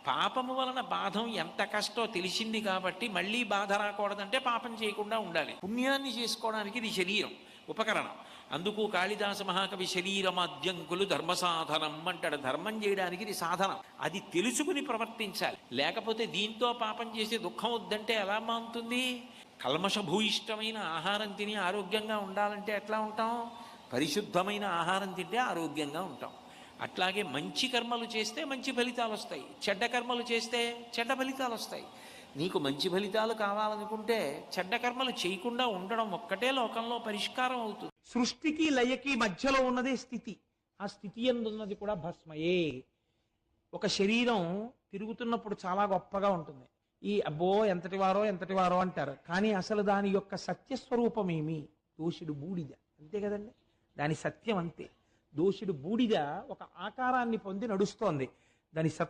పాపము వలన బాధం ఎంత కష్టో తెలిసింది కాబట్టి మళ్ళీ బాధ రాకూడదంటే పాపం చేయకుండా ఉండాలి. పుణ్యాన్ని చేసుకోవడానికి ఇది శరీరం ఉపకరణం. అందుకు కాళిదాస మహాకవి శరీరమాద్యంకులు ధర్మ సాధనం అంటాడు. ధర్మం చేయడానికి ఇది సాధనం. అది తెలుసుకుని ప్రవర్తించాలి. లేకపోతే దీంతో పాపం చేసే దుఃఖం వద్దంటే ఎలా మానుతుంది? కల్మషభూయిష్టమైన ఆహారం తిని ఆరోగ్యంగా ఉండాలంటే ఎట్లా ఉంటాం? పరిశుద్ధమైన ఆహారం తింటే ఆరోగ్యంగా ఉంటాం. అట్లాగే మంచి కర్మలు చేస్తే మంచి ఫలితాలు వస్తాయి, చెడ్డ కర్మలు చేస్తే చెడ్డ ఫలితాలు వస్తాయి. నీకు మంచి ఫలితాలు కావాలనుకుంటే చెడ్డ కర్మలు చేయకుండా ఉండడం ఒక్కటే లోకంలో పరిష్కారం అవుతుంది. సృష్టికి లయకి మధ్యలో ఉన్నదే స్థితి. ఆ స్థితి ఎందున్నది కూడా భస్మయే. ఒక శరీరం తిరుగుతున్నప్పుడు చాలా గొప్పగా ఉంటుంది. ఈ అబ్బో ఎంతటి వారో అంటారు. కానీ అసలు దాని యొక్క సత్యస్వరూపం ఏమి? దోషుడు బూడిద, అంతే కదండి. దాని సత్యం అంతే. దోషుడు బూడిద ఒక ఆకారాన్ని పొంది నడుస్తోంది. దాని సత్యం